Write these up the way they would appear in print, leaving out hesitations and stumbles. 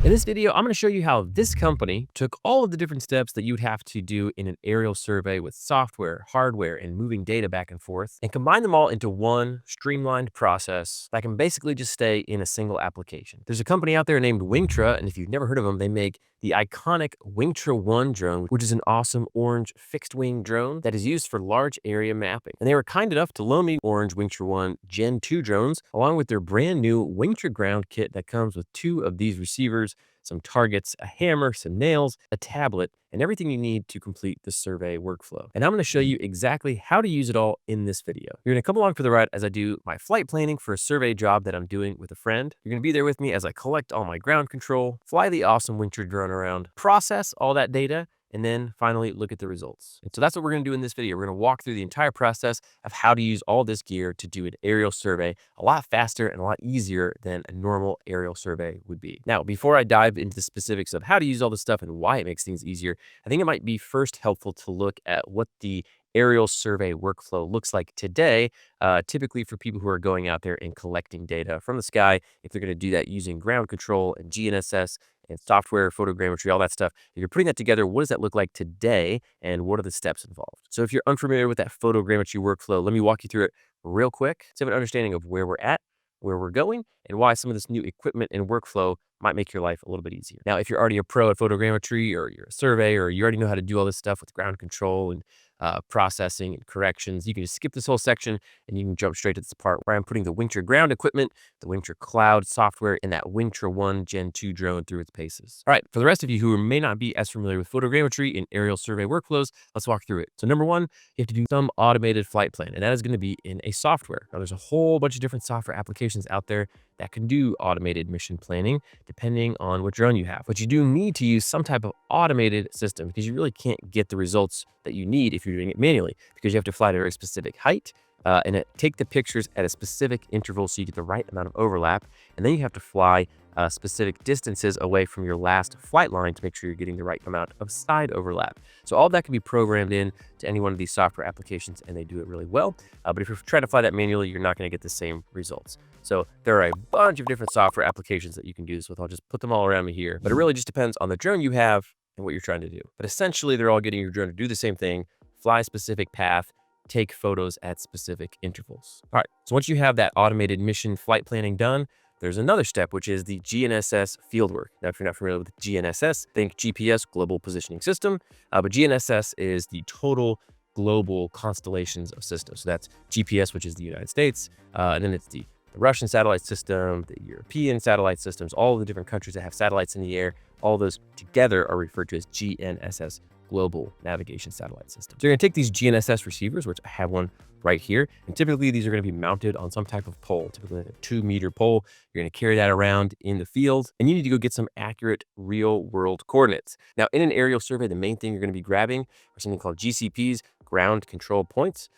In this video, I'm going to show you how this company took all of the different steps that you would have to do in an aerial survey with software, hardware, and moving data back and forth, and combine them all into one streamlined process that can basically just stay in a single application. There's a company out there named Wingtra, and if you've never heard of them, they make the iconic Wingtra 1 drone, which is an awesome orange fixed-wing drone that is used for large area mapping. And they were kind enough to loan me orange Wingtra 1 Gen 2 drones, along with their brand new Wingtra ground kit that comes with 2 of these receivers, some targets, a hammer, some nails, a tablet, and everything you need to complete the survey workflow. And I'm going to show you exactly how to use it all in this video. You're going to come along for the ride as I do my flight planning for a survey job that I'm doing with a friend. You're going to be there with me as I collect all my ground control, fly the awesome Wingtra drone around, process all that data, and then finally look at the results. And so that's what we're going to do in this video. We're going to walk through the entire process of how to use all this gear to do an aerial survey a lot faster and a lot easier than a normal aerial survey would be. Now, before I dive into the specifics of how to use all this stuff and why it makes things easier, I think it might be first helpful to look at what the aerial survey workflow looks like today, typically for people who are going out there and collecting data from the sky. If they're going to do that using ground control and GNSS and software, photogrammetry, all that stuff. If you're putting that together, what does that look like today and what are the steps involved? So if you're unfamiliar with that photogrammetry workflow, let me walk you through it real quick to have an understanding of where we're at, where we're going, and why some of this new equipment and workflow might make your life a little bit easier. Now, if you're already a pro at photogrammetry or you're a surveyor or you already know how to do all this stuff with ground control and processing and corrections, you can just skip this whole section and you can jump straight to this part where I'm putting the Wingtra ground equipment, the Wingtra cloud software, and that Wingtra 1 Gen 2 drone through its paces. All right, for the rest of you who may not be as familiar with photogrammetry and aerial survey workflows, let's walk through it. So number one, you have to do some automated flight plan, and that is going to be in a software. Now, there's a whole bunch of different software applications out there that can do automated mission planning depending on what drone you have. But you do need to use some type of automated system because you really can't get the results that you need if you're doing it manually, because you have to fly at a very specific height and take the pictures at a specific interval so you get the right amount of overlap. And then you have to fly specific distances away from your last flight line to make sure you're getting the right amount of side overlap. So all that can be programmed in to any one of these software applications, and they do it really well. But if you're trying to fly that manually, you're not going to get the same results. So there are a bunch of different software applications that you can do this with. I'll just put them all around me here, but it really just depends on the drone you have and what you're trying to do. But essentially, they're all getting your drone to do the same thing, fly a specific path, take photos at specific intervals. All right, so once you have that automated mission flight planning done, there's another step, which is the GNSS Fieldwork. Now, if you're not familiar with GNSS, think GPS, Global Positioning System, but GNSS is the total global constellations of systems. So that's GPS, which is the United States, and then it's the Russian satellite system, the European satellite systems, all of the different countries that have satellites in the air, all those together are referred to as GNSS, Global Navigation Satellite System. So you're going to take these GNSS receivers, which I have one right here, and typically these are going to be mounted on some type of pole, typically a 2-meter pole. You're going to carry that around in the field, and you need to go get some accurate real-world coordinates. Now, in an aerial survey, the main thing you're going to be grabbing are something called GCPs, ground control points.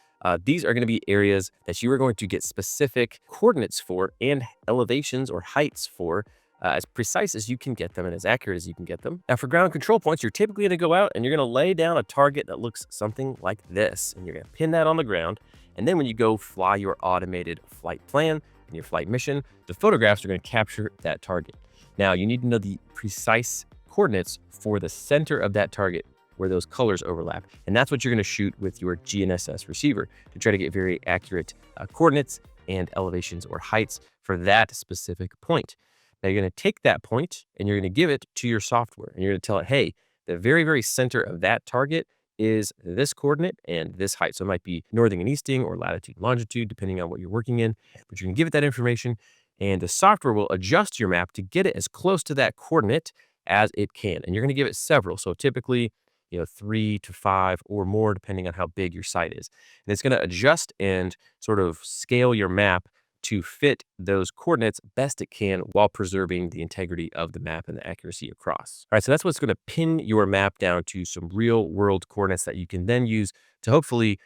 These are going to be areas that you are going to get specific coordinates for and elevations or heights for, as precise as you can get them and as accurate as you can get them. Now, for ground control points, you're typically going to go out and you're going to lay down a target that looks something like this, and you're going to pin that on the ground. And then when you go fly your automated flight plan and your flight mission, the photographs are going to capture that target. Now, you need to know the precise coordinates for the center of that target where those colors overlap. And that's what you're going to shoot with your GNSS receiver to try to get very accurate coordinates and elevations or heights for that specific point. Now, you're going to take that point and you're going to give it to your software, and you're going to tell it, hey, the very, very center of that target is this coordinate and this height. So it might be northing and easting or latitude and longitude, depending on what you're working in, but you can give it that information, and the software will adjust your map to get it as close to that coordinate as it can. And you're going to give it several. So typically, 3 to 5 or more, depending on how big your site is. And it's going to adjust and sort of scale your map to fit those coordinates best it can while preserving the integrity of the map and the accuracy across. All right, so that's what's going to pin your map down to some real world coordinates that you can then use to hopefully,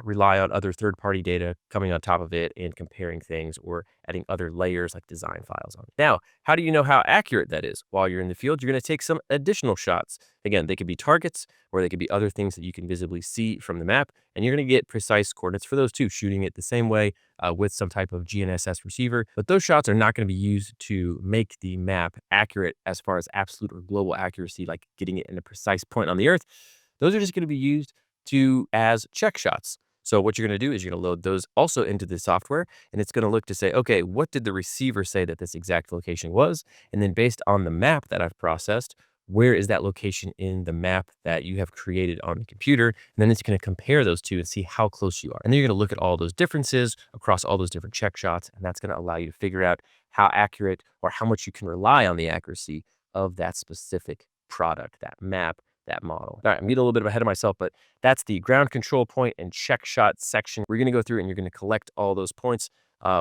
rely on other third-party data coming on top of it and comparing things or adding other layers like design files on it. Now, how do you know how accurate that is? While you're in the field, you're going to take some additional shots. Again, they could be targets or they could be other things that you can visibly see from the map, and you're going to get precise coordinates for those too, shooting it the same way with some type of GNSS receiver. receiver, but those shots are not going to be used to make the map accurate as far as absolute or global accuracy, like getting it in a precise point on the Earth. Those are just going to be used as check shots. So what you're going to do is you're going to load those also into the software, and it's going to look to say, okay, what did the receiver say that this exact location was? And then based on the map that I've processed, where is that location in the map that you have created on the computer? And then it's going to compare those two and see how close you are. And then you're going to look at all those differences across all those different check shots. And that's going to allow you to figure out how accurate or how much you can rely on the accuracy of that specific product, that map, that model. All right, I'm getting a little bit ahead of myself, but that's the ground control point and check shot section. We're going to go through and you're going to collect all those points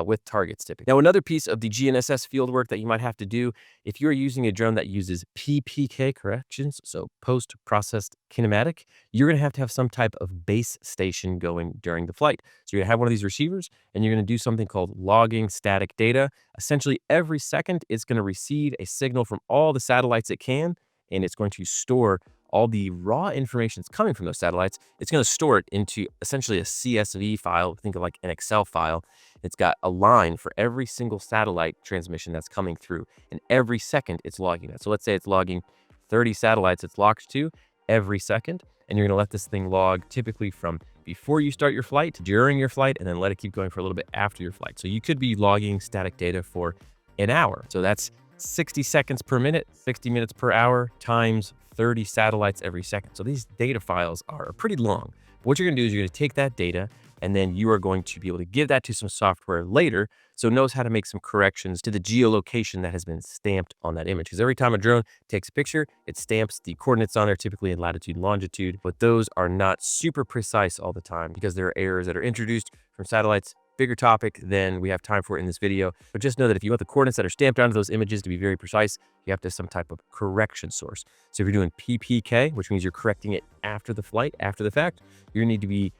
with targets typically. Now, another piece of the GNSS fieldwork that you might have to do if you're using a drone that uses PPK corrections, so post-processed kinematic, you're going to have some type of base station going during the flight. So you're going to have one of these receivers and you're going to do something called logging static data. Essentially, every second, it's going to receive a signal from all the satellites it can, and it's going to store all the raw information that's coming from those satellites. It's going to store it into essentially a CSV file. Think of like an Excel file. It's got a line for every single satellite transmission that's coming through. And every second it's logging that. So let's say it's logging 30 satellites it's locked to every second. And you're going to let this thing log typically from before you start your flight, during your flight, and then let it keep going for a little bit after your flight. So you could be logging static data for an hour. So that's 60 seconds per minute, 60 minutes per hour times 30 satellites every second. So these data files are pretty long. But what you're going to do is you're going to take that data and then you are going to be able to give that to some software later so it knows how to make some corrections to the geolocation that has been stamped on that image. Because every time a drone takes a picture, it stamps the coordinates on there, typically in latitude and longitude. But those are not super precise all the time because there are errors that are introduced from satellites. Bigger topic than we have time for in this video. But just know that if you want the coordinates that are stamped onto those images to be very precise, you have to have some type of correction source. So if you're doing PPK, which means you're correcting it after the flight, after the fact, you're going to need to be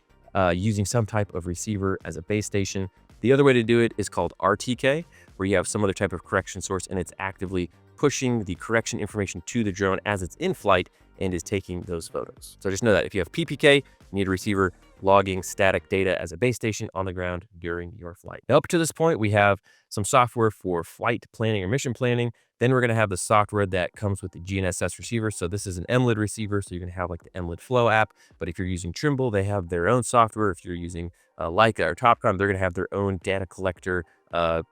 using some type of receiver as a base station. The other way to do it is called RTK, where you have some other type of correction source and it's actively pushing the correction information to the drone as it's in flight and is taking those photos. So just know that if you have PPK, you need a receiver logging static data as a base station on the ground during your flight. Now, up to this point, we have some software for flight planning or mission planning. Then we're going to have the software that comes with the GNSS receiver. So this is an MLID receiver. So you're going to have like the MLID Flow app. But if you're using Trimble, they have their own software. If you're using Leica or Topcon, they're going to have their own data collector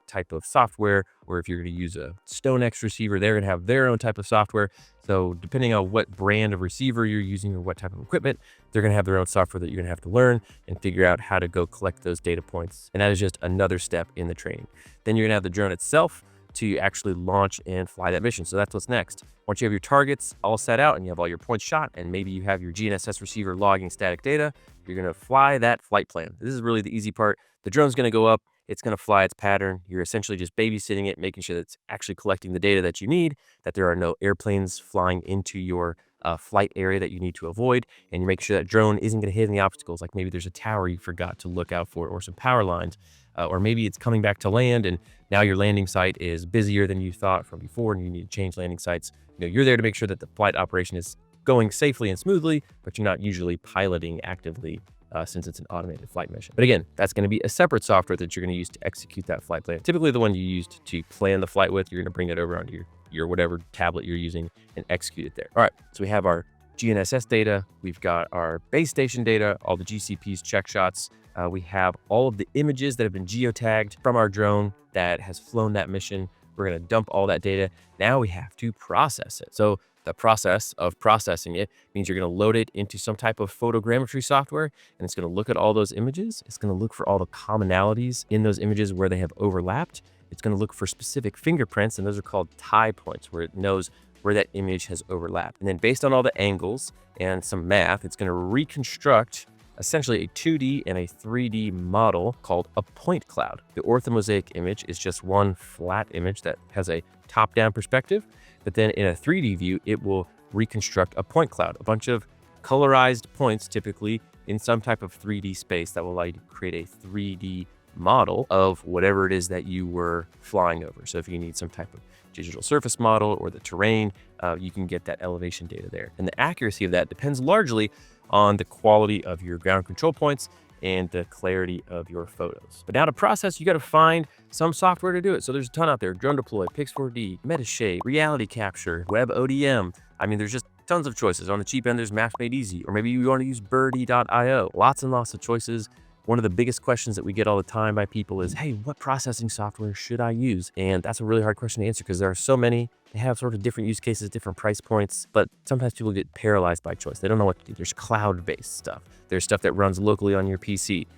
type of software. Or if you're going to use a StoneX receiver, they're going to have their own type of software. So depending on what brand of receiver you're using or what type of equipment, they're going to have their own software that you're going to have to learn and figure out how to go collect those data points. And that is just another step in the training. Then you're going to have the drone itself to actually launch and fly that mission. So that's what's next. Once you have your targets all set out and you have all your points shot, and maybe you have your GNSS receiver logging static data, you're going to fly that flight plan. This is really the easy part. The drone's going to go up. It's going to fly its pattern. You're essentially just babysitting it, making sure that it's actually collecting the data that you need, that there are no airplanes flying into your flight area that you need to avoid, and you make sure that drone isn't going to hit any obstacles, like maybe there's a tower you forgot to look out for or some power lines, or maybe it's coming back to land and now your landing site is busier than you thought from before and you need to change landing sites. You know, you're there to make sure that the flight operation is going safely and smoothly, but you're not usually piloting actively since it's an automated flight mission. But again, that's going to be a separate software that you're going to use to execute that flight plan. Typically the one you used to plan the flight with, you're going to bring it over onto your whatever tablet you're using and execute it there. All right, so we have our GNSS data, we've got our base station data, all the GCPs, check shots. We have all of the images that have been geotagged from our drone that has flown that mission. We're going to dump all that data. Now we have to process it. So the process of processing it means you're going to load it into some type of photogrammetry software, and it's going to look at all those images. It's going to look for all the commonalities in those images where they have overlapped. It's going to look for specific fingerprints, and those are called tie points, where it knows where that image has overlapped. And then based on all the angles and some math, it's going to reconstruct essentially a 2D and a 3D model called a point cloud. The orthomosaic image is just one flat image that has a top-down perspective, but then in a 3D view, it will reconstruct a point cloud, a bunch of colorized points, typically in some type of 3D space that will allow you to create a 3D model of whatever it is that you were flying over. So if you need some type of digital surface model or the terrain, you can get that elevation data there. And the accuracy of that depends largely on the quality of your ground control points and the clarity of your photos. But now to process, you got to find some software to do it. So there's a ton out there: Drone Deploy, Pix4D, Metashape, Reality Capture, WebODM. I mean, there's just tons of choices. On the cheap end, there's Maps Made Easy, or maybe you want to use Birdie.io. Lots and lots of choices. One of the biggest questions that we get all the time by people is, hey, what processing software should I use? And that's a really hard question to answer because there are so many. They have sort of different use cases, different price points, but sometimes people get paralyzed by choice. They don't know what to do. There's cloud-based stuff. There's stuff that runs locally on your PC.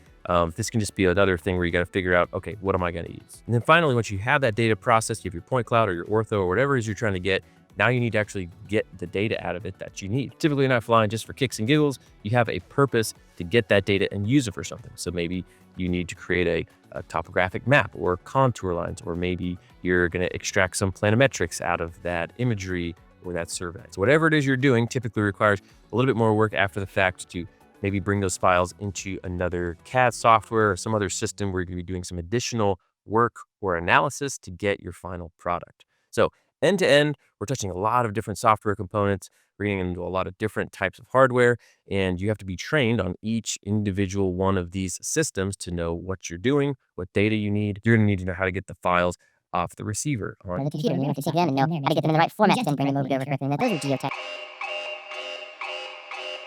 This can just be another thing where you got to figure out, okay, what am I going to use? And then finally, once you have that data processed, you have your point cloud or your ortho or whatever it is you're trying to get, now you need to actually get the data out of it that you need. Typically, you're not flying just for kicks and giggles. You have a purpose to get that data and use it for something. So maybe you need to create a topographic map or contour lines, or maybe you're going to extract some planimetrics out of that imagery or that survey. So whatever it is you're doing typically requires a little bit more work after the fact to maybe bring those files into another CAD software or some other system where you're going to be doing some additional work or analysis to get your final product. So end to end, we're touching a lot of different software components. We're getting into a lot of different types of hardware, and you have to be trained on each individual one of these systems to know what you're doing, what data you need. You're going to need to know how to get the files off the receiver on the computer. You have to take them and know how to get them in the right format and bring them over correctly. And that those are geotech.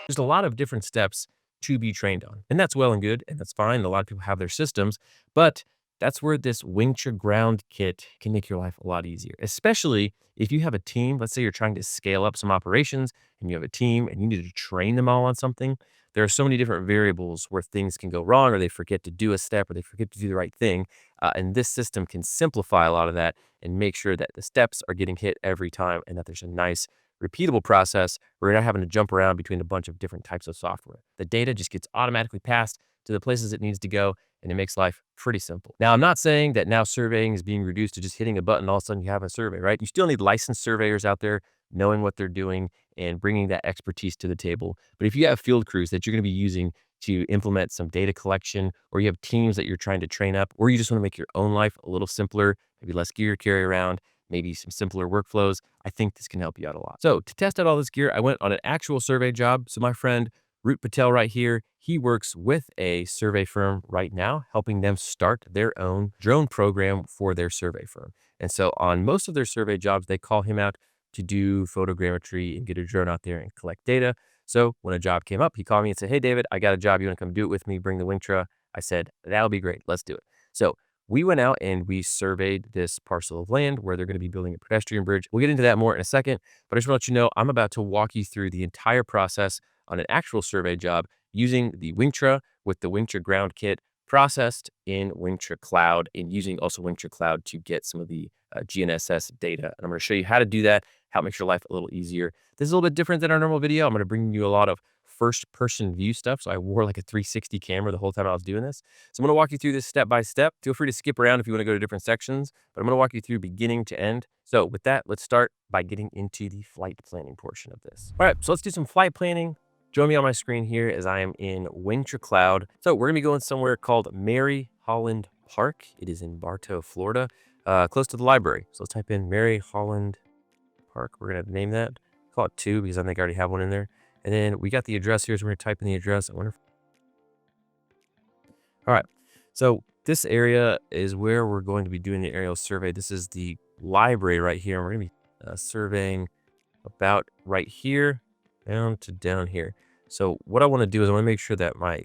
There's a lot of different steps to be trained on, and that's well and good, and that's fine. A lot of people have their systems, but that's where this Wingtra ground kit can make your life a lot easier, especially if you have a team. Let's say you're trying to scale up some operations and you have a team and you need to train them all on something. There are so many different variables where things can go wrong, or they forget to do a step, or they forget to do the right thing. And this system can simplify a lot of that and make sure that the steps are getting hit every time and that there's a nice repeatable process where you're not having to jump around between a bunch of different types of software. The data just gets automatically passed to the places it needs to go, and it makes life pretty simple. Now, I'm not saying that now surveying is being reduced to just hitting a button, all of a sudden you have a survey, right? You still need licensed surveyors out there knowing what they're doing and bringing that expertise to the table. But if you have field crews that you're going to be using to implement some data collection, or you have teams that you're trying to train up, or you just want to make your own life a little simpler, maybe less gear to carry around, maybe some simpler workflows, I think this can help you out a lot. So to test out all this gear, I went on an actual survey job. So my friend Root Patel right here, he works with a survey firm right now, helping them start their own drone program for their survey firm. And so on most of their survey jobs, they call him out to do photogrammetry and get a drone out there and collect data. So when a job came up, he called me and said, hey, David, I got a job. You want to come do it with me? Bring the Wingtra. I said, that'll be great. Let's do it. So we went out and we surveyed this parcel of land where they're going to be building a pedestrian bridge. We'll get into that more in a second, but I just want to let you know, I'm about to walk you through the entire process on an actual survey job using the Wingtra with the Wingtra ground kit processed in Wingtra Cloud, and using also Wingtra Cloud to get some of the GNSS data. And I'm going to show you how to do that, how it makes your life a little easier. This is a little bit different than our normal video. I'm going to bring you a lot of first-person view stuff. So I wore like a 360 camera the whole time I was doing this. So I'm going to walk you through this step by step. Feel free to skip around if you want to go to different sections, but I'm going to walk you through beginning to end. So with that, let's start by getting into the flight planning portion of this. All right, so let's do some flight planning. Join me on my screen here as I am in Wingtra Cloud. So we're going to be going somewhere called Mary Holland Park. It is in Bartow, Florida, close to the library. So let's type in Mary Holland Park. We're going to name that. Call it 2 because I think I already have one in there. And then we got the address here, so we're going to type in the address. I wonder if... All right, so this area is where we're going to be doing the aerial survey. This is the library right here. And we're going to be surveying about right here down here. So what I want to do is I want to make sure that my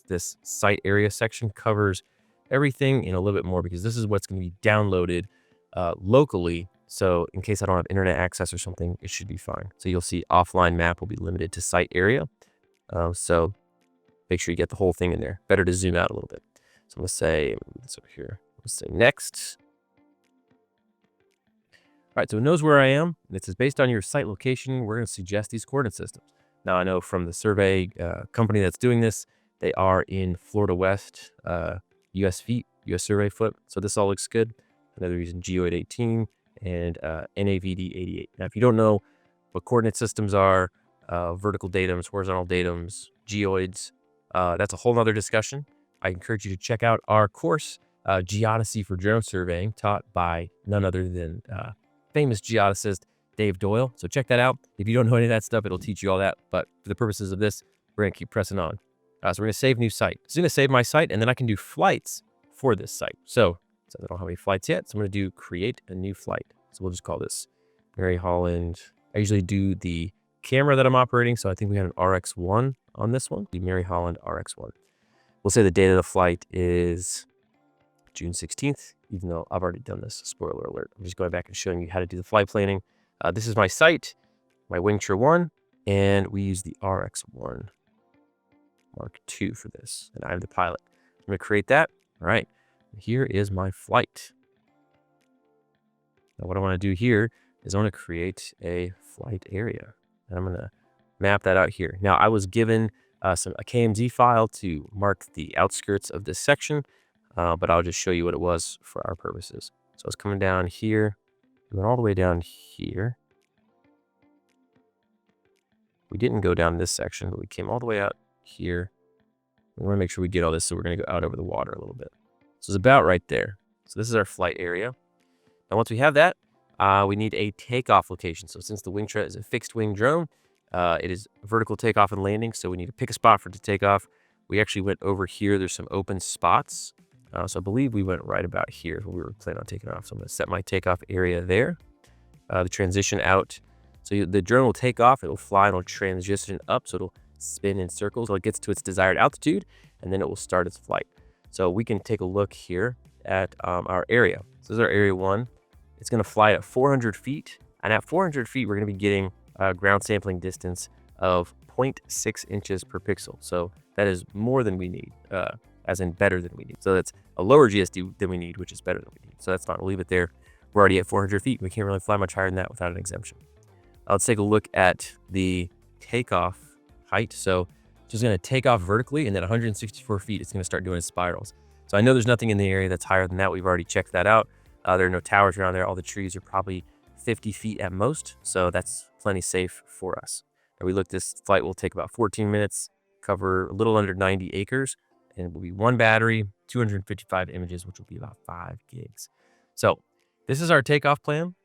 this site area section covers everything and a little bit more, because this is what's going to be downloaded locally. So in case I don't have internet access or something, it should be fine. So you'll see offline map will be limited to site area. So make sure you get the whole thing in there. Better to zoom out a little bit. So I'm going to say this over here. Let's say next. All right, so it knows where I am. And it says based on your site location, we're going to suggest these coordinate systems. Now I know from the survey company that's doing this, they are in Florida West, US feet, US survey foot. So this all looks good. Another reason Geoid 18 and NAVD 88. Now, if you don't know what coordinate systems are, vertical datums, horizontal datums, geoids, that's a whole nother discussion. I encourage you to check out our course, Geodesy for Drone Surveying, taught by none other than famous geodesist Dave Doyle. So check that out. If you don't know any of that stuff, it'll teach you all that. But for the purposes of this, we're going to keep pressing on. So we're going to save new site. It's going to save my site, and then I can do flights for this site. So I don't have any flights yet, so I'm going to do create a new flight. So we'll just call this Mary Holland. I usually do the camera that I'm operating, so I think we had an RX1 on this one. The Mary Holland RX1. We'll say the date of the flight is June 16th, even though I've already done this. Spoiler alert. I'm just going back and showing you how to do the flight planning. This is my site, my Wingtra 1, and we use the RX1 Mark II for this, and I'm the pilot. I'm going to create that. All right, here is my flight. Now what I want to do here is I want to create a flight area, and I'm going to map that out here. Now I was given a KMZ file to mark the outskirts of this section, but I'll just show you what it was for our purposes. So it's coming down here, we went all the way down here. We didn't go down this section, but we came all the way out here. We want to make sure we get all this, so we're going to go out over the water a little bit. So it's about right there. So this is our flight area. Now once we have that, we need a takeoff location. So since the Wingtra is a fixed wing drone, it is vertical takeoff and landing, so we need to pick a spot for it to take off. We actually went over here. There's some open spots. So I believe we went right about here when we were planning on taking off. So I'm going to set my takeoff area there. The transition out. So the drone will take off, it'll fly, and it'll transition up, so it'll spin in circles until it gets to its desired altitude, and then it will start its flight. So we can take a look here at our area. So this is our area 1. It's going to fly at 400 feet, and at 400 feet, we're going to be getting a ground sampling distance of 0.6 inches per pixel. So that is more than we need, as in better than we need. So that's a lower GSD than we need, which is better than we need. So that's fine, we'll leave it there. We're already at 400 feet. We can't really fly much higher than that without an exemption. Let's take a look at the takeoff height. So it's just going to take off vertically, and then 164 feet, it's going to start doing its spirals. So I know there's nothing in the area that's higher than that. We've already checked that out. There are no towers around there. All the trees are probably 50 feet at most. So that's plenty safe for us. Now we looked, this flight will take about 14 minutes, cover a little under 90 acres, and it will be 1 battery, 255 images, which will be about 5 gigs. So this is our takeoff plan.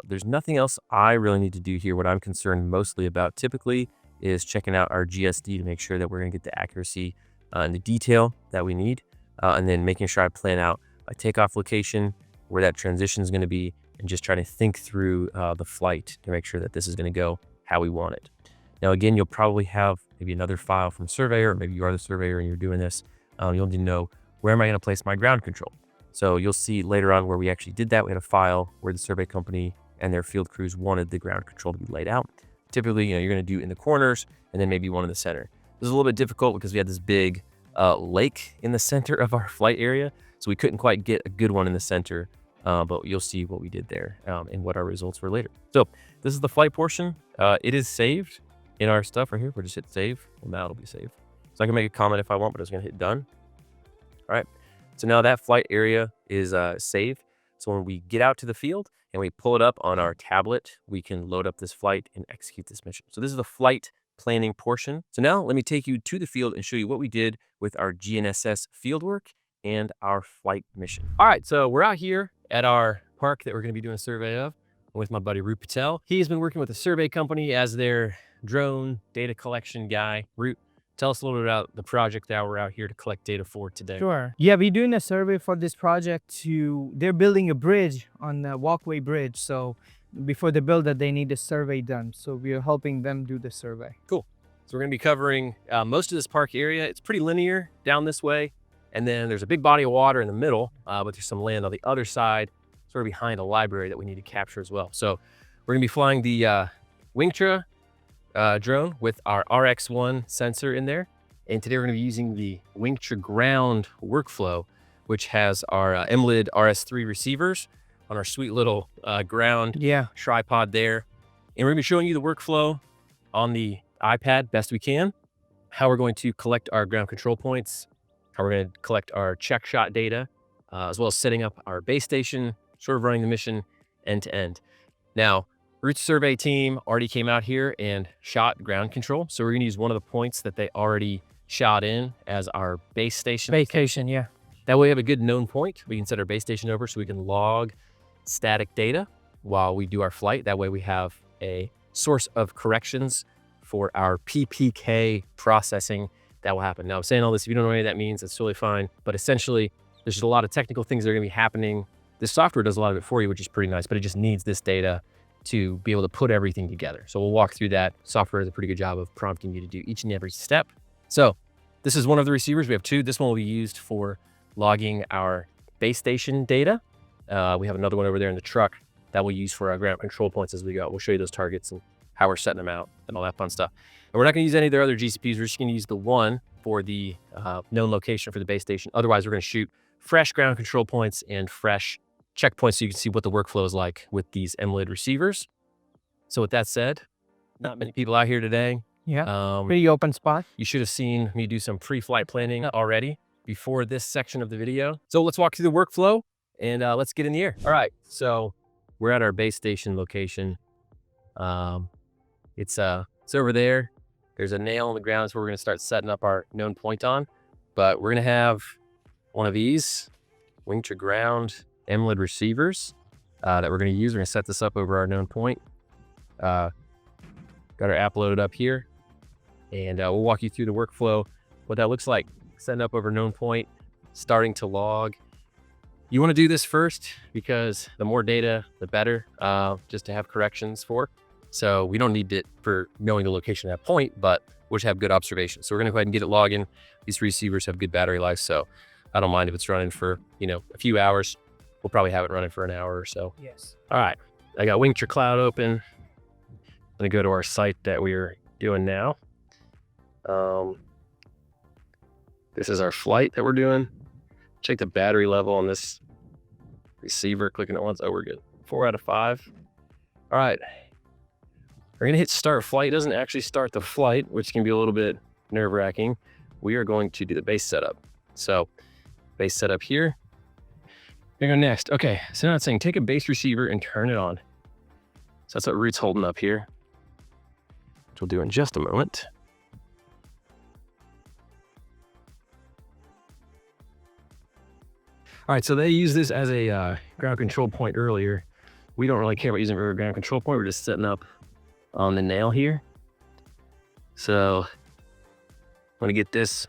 There's nothing else I really need to do here. What I'm concerned mostly about typically is checking out our GSD to make sure that we're going to get the accuracy and the detail that we need, and then making sure I plan out a takeoff location, where that transition is going to be, and just trying to think through the flight to make sure that this is going to go how we want it. Now, again, you'll probably have maybe another file from Surveyor, or maybe you are the surveyor and you're doing this. You'll need to know, where am I going to place my ground control? So you'll see later on where we actually did that. We had a file where the survey company and their field crews wanted the ground control to be laid out. Typically, you're going to do in the corners and then maybe one in the center. This is a little bit difficult because we had this big lake in the center of our flight area, so we couldn't quite get a good one in the center, but you'll see what we did there and what our results were later. So this is the flight portion. It is saved in our stuff right here. We'll just hit save. Well, now it'll be saved. So I can make a comment if I want, but I was going to hit done. All right. So now that flight area is saved. So when we get out to the field and we pull it up on our tablet, we can load up this flight and execute this mission. So this is the flight planning portion. So now let me take you to the field and show you what we did with our GNSS fieldwork and our flight mission. All right, so we're out here at our park that we're going to be doing a survey of with my buddy Root Patel. He's been working with a survey company as their drone data collection guy. Root, tell us a little bit about the project that we're out here to collect data for today. Sure. Yeah, we're doing a survey for this project they're building a bridge on the walkway bridge. So before they build that, they need a survey done. So we are helping them do the survey. Cool. So we're going to be covering most of this park area. It's pretty linear down this way. And then there's a big body of water in the middle, but there's some land on the other side, sort of behind a library that we need to capture as well. So we're going to be flying the Wingtra drone with our RX1 sensor in there. And today we're going to be using the Wingtra ground workflow, which has our MLID RS3 receivers on our sweet little ground tripod there. And we're going to be showing you the workflow on the iPad best we can, how we're going to collect our ground control points, how we're going to collect our Checkshot data, as well as setting up our base station, sort of running the mission end to end. Now, Root's survey team already came out here and shot ground control. So we're going to use one of the points that they already shot in as our base station. Base station, yeah. That way we have a good known point. We can set our base station over so we can log static data while we do our flight. That way we have a source of corrections for our PPK processing that will happen. Now I'm saying all this, if you don't know any of that means, that's totally fine. But essentially, there's just a lot of technical things that are gonna be happening. This software does a lot of it for you, which is pretty nice, but it just needs this data to be able to put everything together. So we'll walk through that. Software does a pretty good job of prompting you to do each and every step. So this is one of the receivers. We have two. This one will be used for logging our base station data. We have another one over there in the truck that we'll use for our ground control points as we go. We'll show you those targets and how we're setting them out and all that fun stuff. And we're not gonna use any of their other GCPs. We're just gonna use the one for the known location for the base station. Otherwise, we're gonna shoot fresh ground control points and fresh checkpoints so you can see what the workflow is like with these MLID receivers. So with that said, not many people out here today. Yeah, pretty open spot. You should have seen me do some pre-flight planning already before this section of the video. So let's walk through the workflow and let's get in the air. All right, so we're at our base station location. It's over there. There's a nail on the ground. That's where we're gonna start setting up our known point on. But we're gonna have one of these Wingtra ground MLID receivers that we're gonna use. We're gonna set this up over our known point. Got our app loaded up here, and we'll walk you through the workflow, what that looks like. Setting up over known point, starting to log. You wanna do this first because the more data, the better, just to have corrections for. So we don't need it for knowing the location of that point, but we'll just have good observation. So we're gonna go ahead and get it logging. These receivers have good battery life, so I don't mind if it's running for, a few hours. We'll probably have it running for an hour or so. Yes. All right, I got Wingtra Cloud open. I'm gonna go to our site that we're doing now. This is our flight that we're doing. Check the battery level on this receiver, clicking it once. Oh, we're good. 4 out of 5. All right, we're gonna hit start flight. It doesn't actually start the flight, which can be a little bit nerve-wracking. We are going to do the base setup. So base setup here. We're gonna go next. Okay, so now it's saying take a base receiver and turn it on. So that's what Root's holding up here, which we'll do in just a moment. All right, so they use this as a ground control point earlier. We don't really care about using it for a ground control point. We're just setting up on the nail here. So I'm gonna get this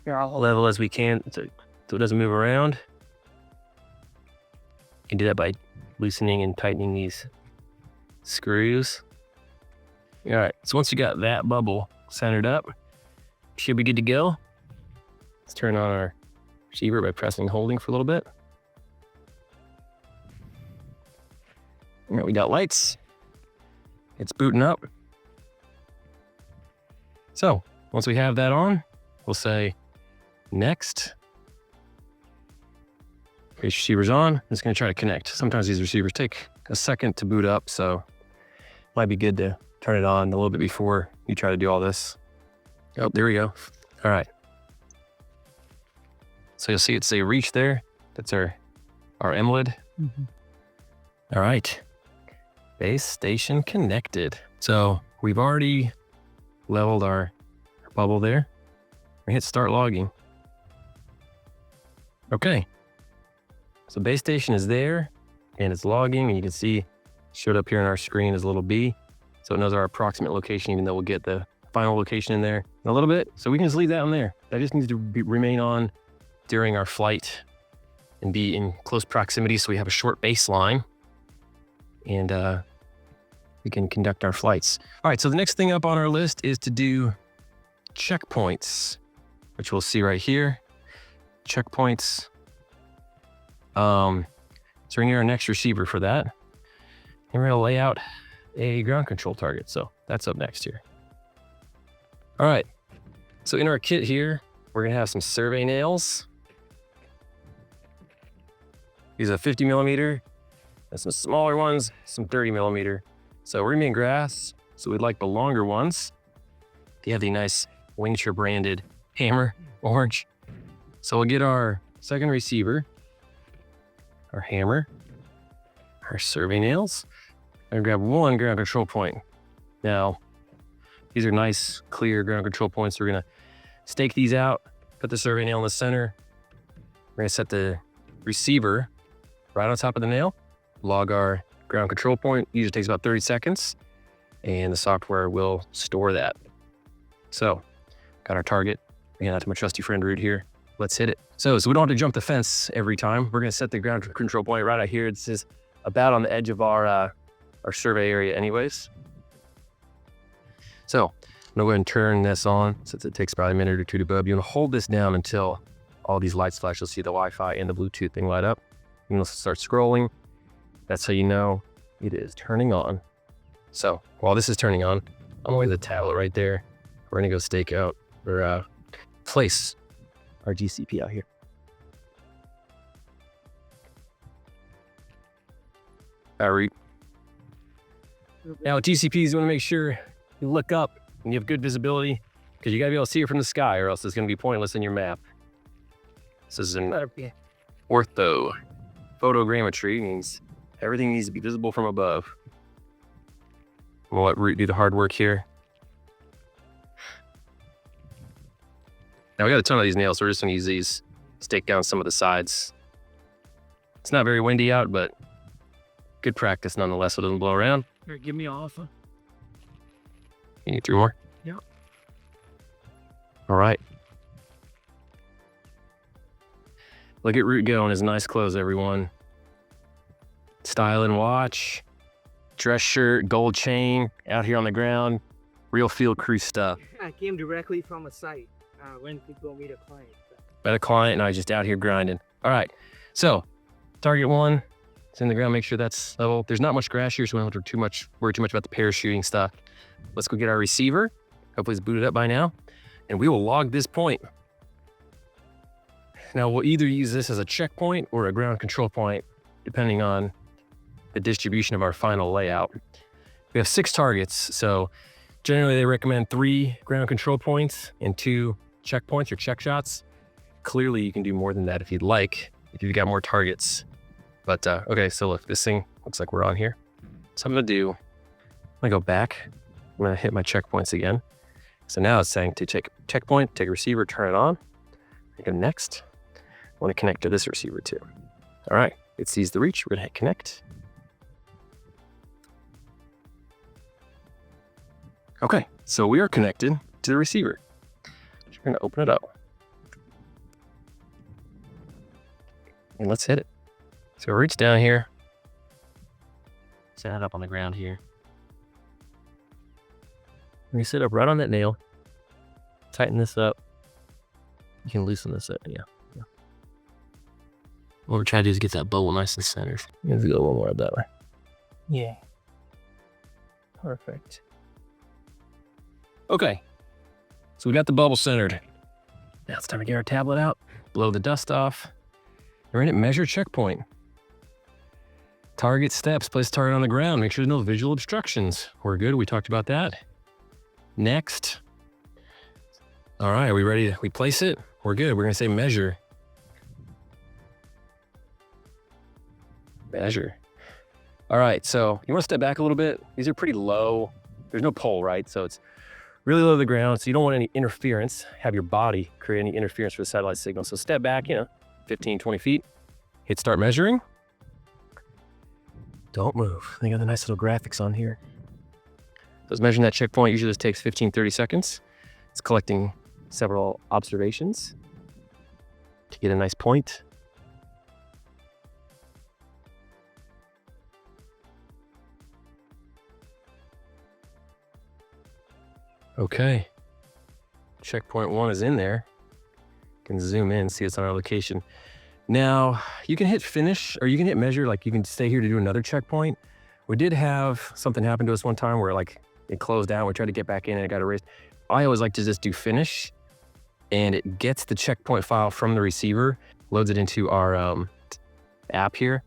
level as we can so it doesn't move around. You can do that by loosening and tightening these screws. All right, so once you got that bubble centered up, should be good to go. Let's turn on our receiver by pressing and holding for a little bit. All right, we got lights. It's booting up. So once we have that on, we'll say next. Base receiver's on. I'm just gonna try to connect. Sometimes these receivers take a second to boot up, so it might be good to turn it on a little bit before you try to do all this. Oh, there we go. All right. So you'll see it say reach there. That's our MLID. Mm-hmm. All right. Base station connected. So we've already leveled our bubble there. We hit start logging. Okay. So base station is there and it's logging, and you can see it showed up here on our screen as a little B. So it knows our approximate location, even though we'll get the final location in there in a little bit. So we can just leave that on there. That just needs to remain on during our flight and be in close proximity so we have a short baseline and we can conduct our flights. All right, so the next thing up on our list is to do checkpoints, which we'll see right here. Checkpoints. So we're gonna get our next receiver for that. And we're gonna lay out a ground control target. So that's up next here. All right, so in our kit here, we're gonna have some survey nails. These are 50 millimeter, and some smaller ones, some 30 millimeter. So we're gonna be in grass, so we'd like the longer ones. They have the nice Wingtra branded hammer, orange. So we'll get our second receiver, our hammer, our survey nails, and grab one ground control point. Now, these are nice, clear ground control points. We're gonna stake these out, put the survey nail in the center. We're gonna set the receiver right on top of the nail, log our ground control point. Usually takes about 30 seconds, and the software will store that. So, Got our target. Again, out to my trusty friend Root here. Let's hit it. So we don't have to jump the fence every time. We're gonna set the ground control point right out here. This is about on the edge of our survey area anyways. So I'm gonna go ahead and turn this on since it takes probably a minute or two to bob. You're gonna hold this down until all these lights flash. You'll see the Wi-Fi and the Bluetooth thing light up. You'll start scrolling. That's how you know it is turning on. So while this is turning on, I'm gonna leave the tablet right there. We're gonna go stake out or place our GCP out here. All right. Now with GCPs, you wanna make sure you look up and you have good visibility because you gotta be able to see it from the sky or else it's gonna be pointless in your map. This is an ortho photogrammetry, means everything needs to be visible from above. We'll let Root do the hard work here. Now we got a ton of these nails, so we're just gonna use these, stake down some of the sides. It's not very windy out, but good practice nonetheless, so it doesn't blow around. Here, give me off. You need 3 more? Yeah. All right. Look at Root go in his nice clothes, everyone. Style and watch, dress shirt, gold chain, out here on the ground, real field crew stuff. I came directly from a site when people meet a client. Met a client and I was just out here grinding. All right, so target 1, it's in the ground, make sure that's level. There's not much grass here, so we don't have to worry too much about the parachuting stuff. Let's go get our receiver. Hopefully it's booted up by now. And we will log this point. Now we'll either use this as a checkpoint or a ground control point, depending on the distribution of our final layout. We have 6 targets, so generally they recommend 3 ground control points and 2 checkpoints or check shots. Clearly you can do more than that if you'd like, if you've got more targets. But okay, so look, this thing looks like we're on here. So I'm gonna go back. I'm gonna hit my checkpoints again. So now it's saying to take a checkpoint, take a receiver, turn it on. I go next. I wanna connect to this receiver too. All right, it sees the reach, we're gonna hit connect. Okay, so we are connected to the receiver. We're gonna open it up. And let's hit it. So reach down here. Set it up on the ground here. We're gonna sit up right on that nail. Tighten this up. You can loosen this up, yeah. What we're trying to do is get that bubble nice and centered. Let's go one more up that way. Yeah. Perfect. Okay, so we got the bubble centered. Now it's time to get our tablet out, blow the dust off. We're in it, measure checkpoint. Target steps, place target on the ground. Make sure there's no visual obstructions. We're good, we talked about that. Next. All right, are we ready? We place it? We're good, we're gonna say measure. Measure. All right, so you wanna step back a little bit. These are pretty low. There's no pole, right? So it's really low to the ground, so you don't want any interference, have your body create any interference for the satellite signal. So step back, 15, 20 feet, hit start measuring. Don't move. They got the nice little graphics on here. So it's measuring that checkpoint. Usually this takes 15, 30 seconds. It's collecting several observations to get a nice point. Okay, checkpoint 1 is in there. You can zoom in, see it's on our location. Now, you can hit finish or you can hit measure, like you can stay here to do another checkpoint. We did have something happen to us one time where like it closed down, we tried to get back in and it got erased. I always like to just do finish and it gets the checkpoint file from the receiver, loads it into our app here.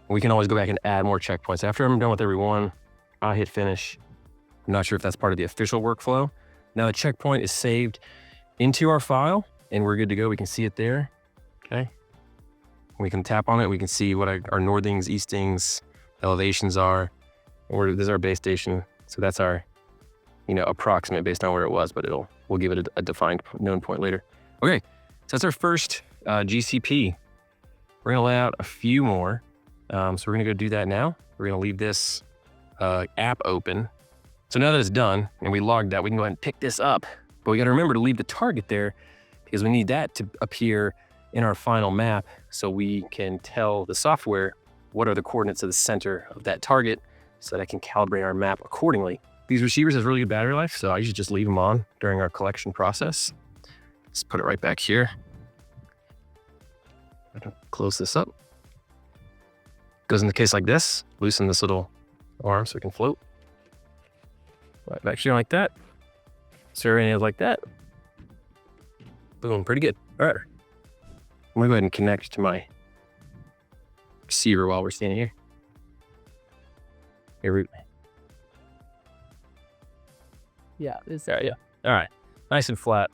We can always go back and add more checkpoints. After I'm done with every one, I'll hit finish. I'm not sure if that's part of the official workflow. Now the checkpoint is saved into our file and we're good to go. We can see it there, okay? We can tap on it. We can see what our northings, eastings, elevations are. Or this is our base station. So that's our, approximate based on where it was, but we'll give it a defined known point later. Okay, so that's our first GCP. We're gonna lay out a few more. So we're gonna go do that now. We're gonna leave this app open. So now that it's done and we logged that, we can go ahead and pick this up But we got to remember to leave the target there because we need that to appear in our final map so we can tell the software what are the coordinates of the center of that target so that I can calibrate our map accordingly. These receivers have really good battery life, so I usually just leave them on during our collection process. Let's put it right back here. Close this up. Goes in the case like this. Loosen this little arm so it can float. Right back here like that. Surveying it like that. Boom, pretty good. All right. I'm gonna go ahead and connect to my receiver while we're standing here. Here, root. Yeah, this area. All right, nice and flat.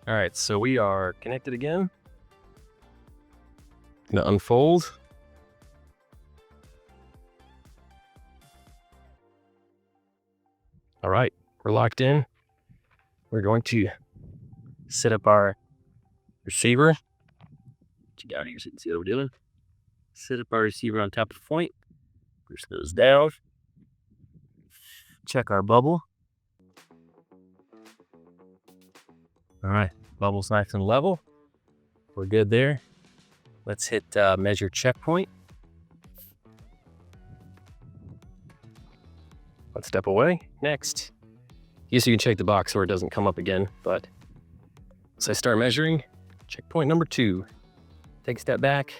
All right, so we are connected again. Gonna unfold. All right, we're locked in. We're going to set up our receiver. Check out here so you can see what we're doing. Set up our receiver on top of the point. Push those down. Check our bubble. All right, bubble's nice and level. We're good there. Let's hit measure checkpoint. One step away. Next. Yes, you can check the box so it doesn't come up again, but as I start measuring, checkpoint number 2. Take a step back.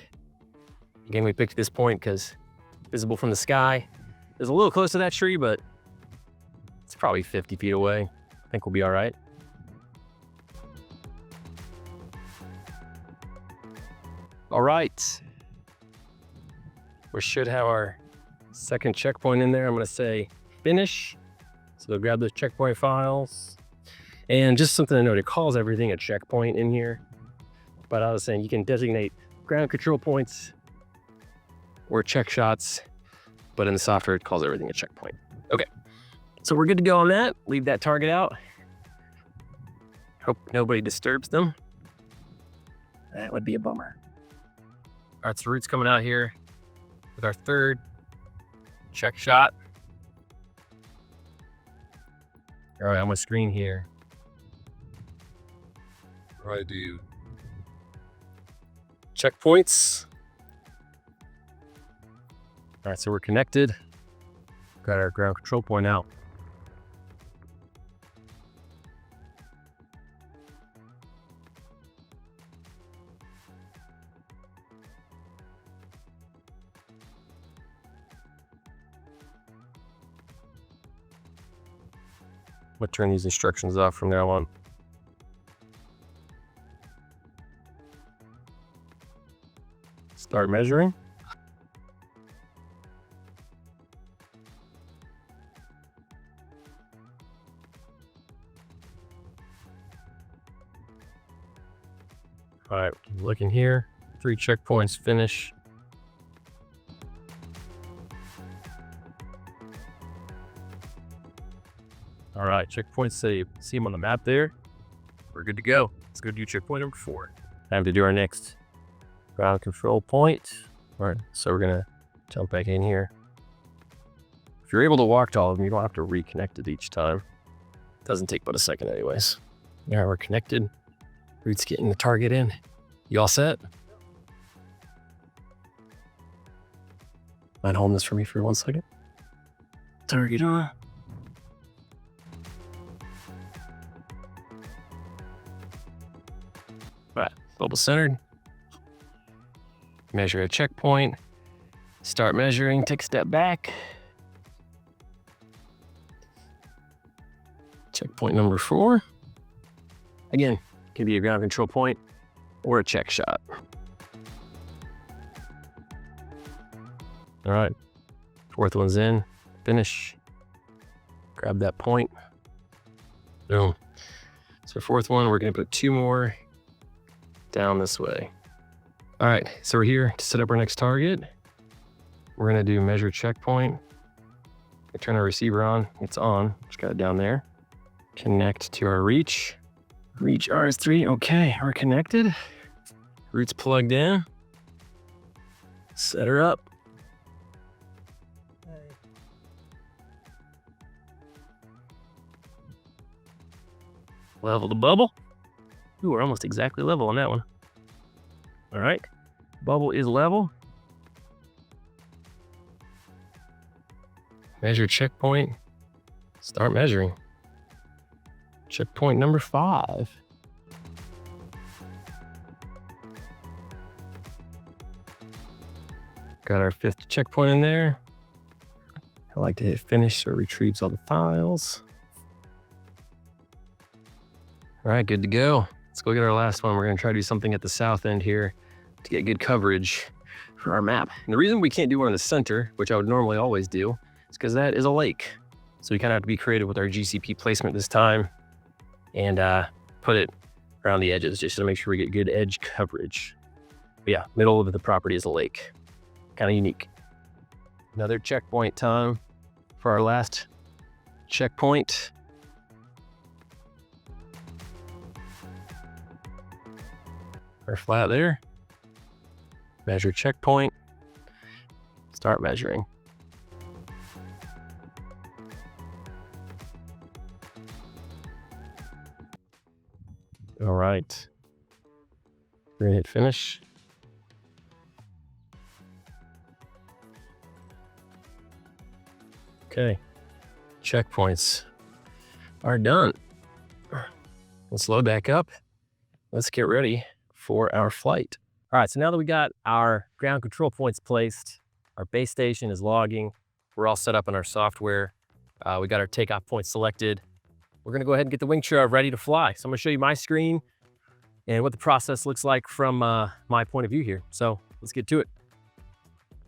Again, we picked this point because visible from the sky. It's a little close to that tree, but it's probably 50 feet away. I think we'll be all right. All right. We should have our second checkpoint in there. I'm gonna say finish. So grab those checkpoint files. And just something to note, it calls everything a checkpoint in here. But I was saying you can designate ground control points or check shots, but in the software, it calls everything a checkpoint. Okay, so we're good to go on that. Leave that target out. Hope nobody disturbs them. That would be a bummer. All right, so Root's coming out here with our third check shot. All right, on my screen here. I do checkpoints. All right, so we're connected. Got our ground control point out. I'm gonna turn these instructions off from now on. Start measuring. All right, looking here, 3 checkpoints, finish. All right, checkpoint saved. See them on the map there. We're good to go. Let's go do checkpoint number 4. Time to do our next ground control point. All right, so we're gonna jump back in here. If you're able to walk to all of them, you don't have to reconnect it each time. Doesn't take but a second anyways. All right, we're connected. Root's getting the target in. You all set? Mind holding this for me for 1 second? Target on. All right, bubble centered. Measure a checkpoint. Start measuring, take a step back. Checkpoint number 4. Again, can be a ground control point or a check shot. All right, 4th one's in, finish. Grab that point. Boom. So 4th one, we're gonna put 2 more down this way. All right, so we're here to set up our next target. We're gonna do measure checkpoint. I turn our receiver on, it's on, just got it down there. Connect to our reach. Reach RS3, okay, we're connected. Root's plugged in. Set her up. Level the bubble. Ooh, we're almost exactly level on that one. All right, bubble is level. Measure checkpoint. Start measuring. Checkpoint number 5. Got our 5th checkpoint in there. I like to hit finish so it retrieves all the files. All right, good to go. Let's go get our last one. We're gonna try to do something at the south end here to get good coverage for our map. And the reason we can't do one in the center, which I would normally always do, is because that is a lake. So we kind of have to be creative with our GCP placement this time and put it around the edges just to make sure we get good edge coverage. But yeah, middle of the property is a lake. Kind of unique. Another checkpoint time for our last checkpoint. Our flat there. Measure checkpoint. Start measuring. All right. We're gonna hit finish. Okay. Checkpoints are done. Let's load back up. Let's get ready for our flight. All right, so now that we got our ground control points placed, our base station is logging, we're all set up in our software, we got our takeoff points selected, we're gonna go ahead and get the Wingtra ready to fly. So I'm gonna show you my screen and what the process looks like from my point of view here. So let's get to it.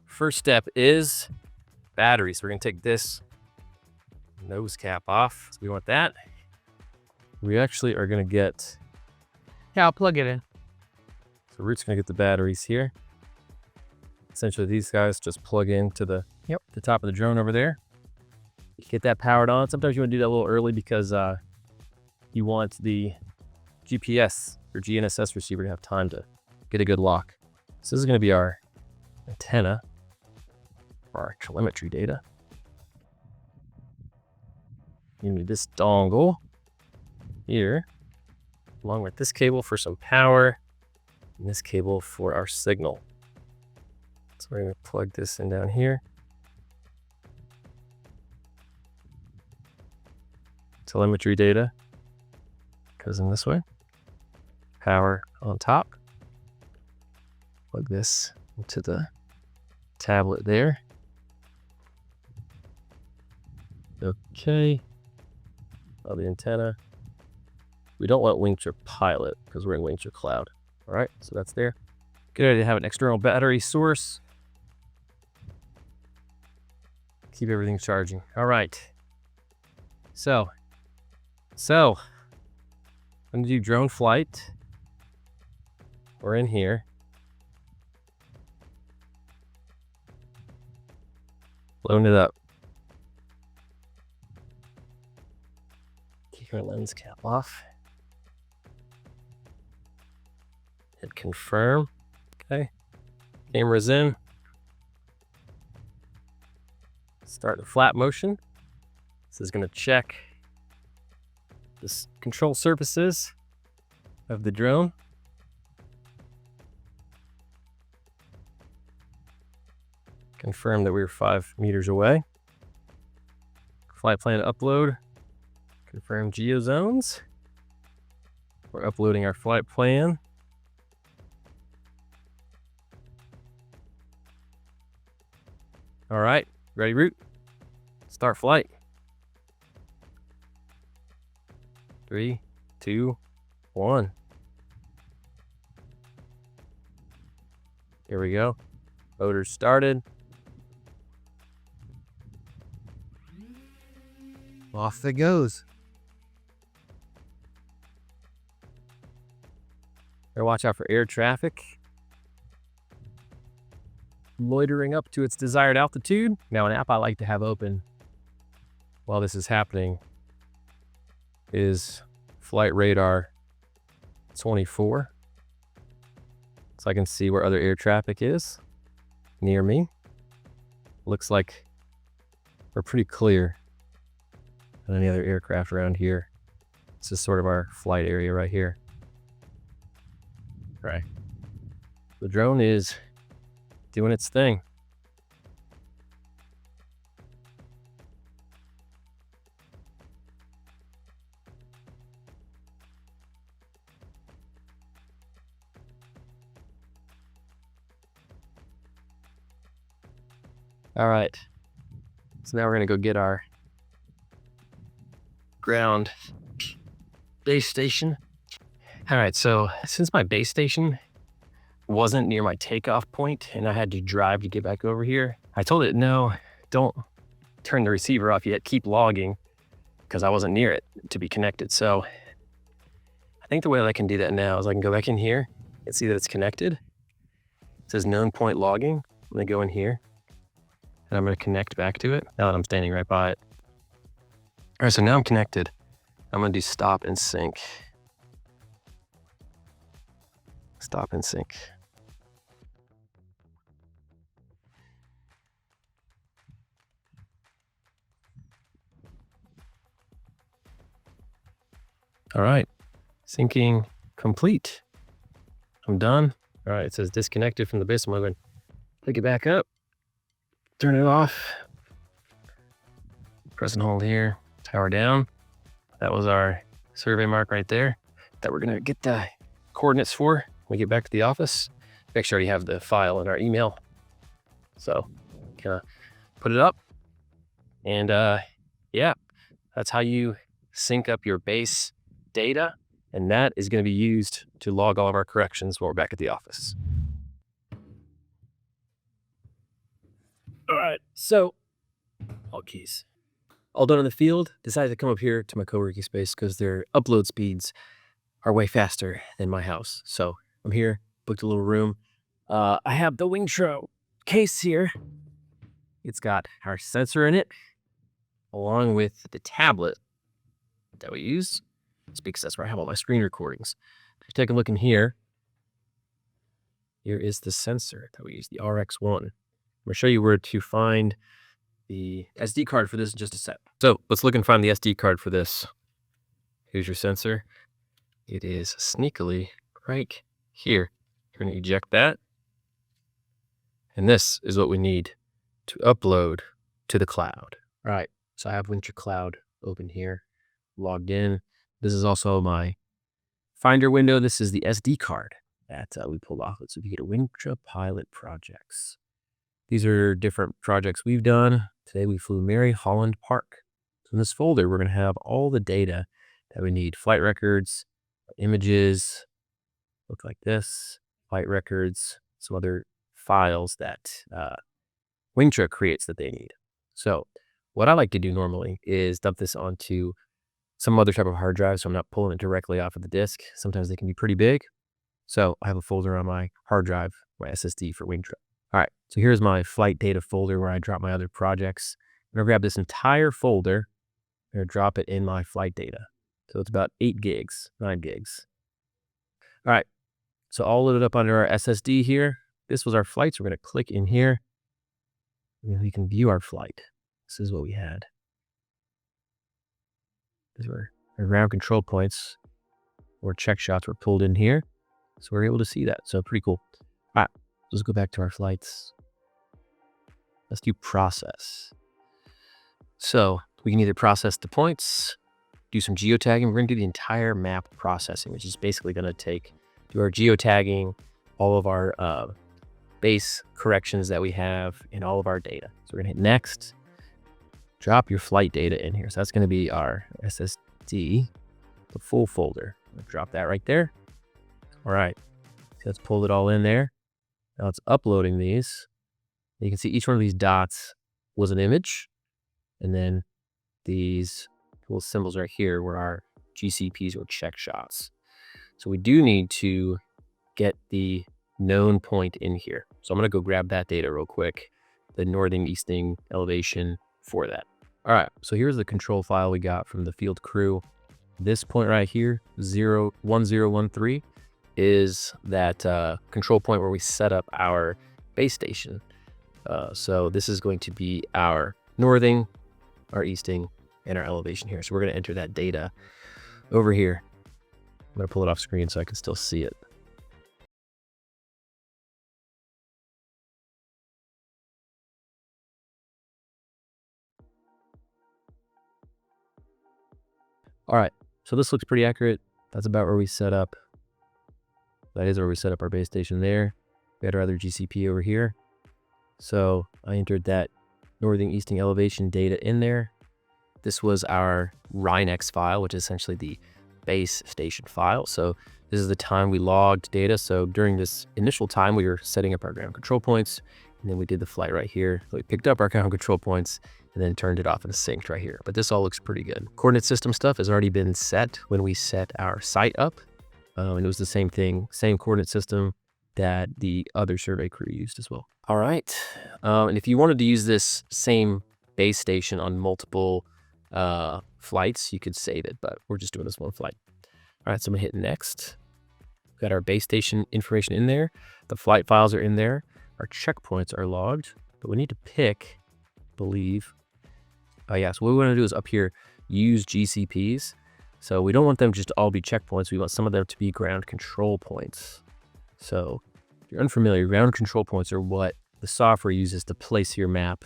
First step is battery. So we're gonna take this nose cap off. So we want that. We actually are gonna get... Yeah, I'll plug it in. So Root's gonna get the batteries here. Essentially these guys just plug into the top of the drone over there. Get that powered on. Sometimes you wanna do that a little early because you want the GPS or GNSS receiver to have time to get a good lock. So this is gonna be our antenna for our telemetry data. You need this dongle here, along with this cable for some power, and this cable for our signal. So we're gonna plug this in down here. Telemetry data goes in this way. Power on top. Plug this into the tablet there. Okay. Oh, the antenna. We don't want Wingtra Pilot because we're in Wingtra Cloud. All right, so that's there. Good idea to have an external battery source. Keep everything charging. All right. So I'm gonna do drone flight. We're in here. Load it up. Keep our lens cap off. Hit confirm. Okay. Camera's in. Start the flat motion. This is going to check the control surfaces of the drone. Confirm that we're 5 meters away. Flight plan upload. Confirm geozones. We're uploading our flight plan. All right, ready, Root? Start flight. 3, 2, 1. Here we go. Motors started. Off it goes. Better watch out for air traffic. Loitering up to its desired altitude. Now, an app I like to have open while this is happening is Flight Radar 24. So I can see where other air traffic is near me. Looks like we're pretty clear on any other aircraft around here. This is sort of our flight area right here. All right. The drone is doing its thing. All right. So now we're going to go get our ground base station. All right. So since my base station wasn't near my takeoff point and I had to drive to get back over here, I told it, no, don't turn the receiver off yet. Keep logging, because I wasn't near it to be connected. So I think the way that I can do that now is I can go back in here and see that it's connected. It says known point logging. I'm going to go in here and I'm going to connect back to it now that I'm standing right by it. All right, so now I'm connected. I'm going to do stop and sync. Stop and sync. All right, syncing complete. I'm done. All right, it says disconnected from the base. I'm going to pick it back up, turn it off, press and hold here, power down. That was our survey mark right there that we're going to get the coordinates for when we get back to the office. We actually already have the file in our email. So kind of put it up, and yeah, that's how you sync up your base data, and that is going to be used to log all of our corrections when we're back at the office. All right, so all keys all done in the field. Decided to come up here to my co-working space because their upload speeds are way faster than my house. So I'm here, booked a little room. I have the Wingtra case here. It's got our sensor in it, along with the tablet that we use. It's because that's where I have all my screen recordings. If you take a look in here, here is the sensor that we use, the RX1. I'm gonna show you where to find the SD card for this in just a sec. So let's look and find the SD card for this. Here's your sensor. It is sneakily right here. You're gonna eject that. And this is what we need to upload to the cloud. All right, so I have Wingtra Cloud open here, logged in. This is also my Finder window. This is the SD card that we pulled off. So if you get a Wingtra pilot projects. These are different projects we've done. Today we flew Mary Holland Park. So in this folder, we're going to have all the data that we need. Flight records, images, look like this, flight records, some other files that Wingtra creates that they need. So what I like to do normally is dump this onto some other type of hard drive, so I'm not pulling it directly off of the disk. Sometimes they can be pretty big. So I have a folder on my hard drive, my SSD for Wingtra. All right, so here's my flight data folder where I drop my other projects. I'm gonna grab this entire folder and drop it in my flight data. So it's about 8 gigs, 9 gigs. All right, so all loaded up under our SSD here. This was our flight, so we're gonna click in here. And we can view our flight. This is what we had. These were our ground control points, or Checkshots were pulled in here. So we're able to see that. So pretty cool. All right, let's go back to our flights. Let's do process. So we can either process the points, do some geotagging. We're going to do the entire map processing, which is basically going to do our geotagging, all of our base corrections that we have in all of our data. So we're going to hit next, drop your flight data in here. So that's going to be our SSD, the full folder. I'm going to drop that right there. All right, so let's pull it all in there. Now it's uploading these. You can see each one of these dots was an image. And then these little symbols right here were our GCPs or Checkshots. So we do need to get the known point in here. So I'm going to go grab that data real quick, the northing, easting elevation for that. All right, so here's the control file we got from the field crew. This point right here, 1013, is that control point where we set up our base station. So this is going to be our northing, our easting, and our elevation here. So we're going to enter that data over here. I'm going to pull it off screen so I can still see it. All right, so this looks pretty accurate. That's about where we set up. That is where we set up our base station there. We had our other GCP over here. So I entered that northern easting elevation data in there. This was our Rhinex file, which is essentially the base station file. So this is the time we logged data. So during this initial time, we were setting up our ground control points, and then we did the flight right here. So we picked up our ground control points and then turned it off and synced right here. But this all looks pretty good. Coordinate system stuff has already been set when we set our site up. And it was the same thing, same coordinate system that the other survey crew used as well. All right. And if you wanted to use this same base station on multiple flights, you could save it, but we're just doing this one flight. All right, so I'm gonna hit next. We've got our base station information in there. The flight files are in there. Our checkpoints are logged, but we need to pick, believe. Oh yeah, so what we wanna do is up here, use GCPs. So we don't want them just to all be checkpoints. We want some of them to be ground control points. So if you're unfamiliar, ground control points are what the software uses to place your map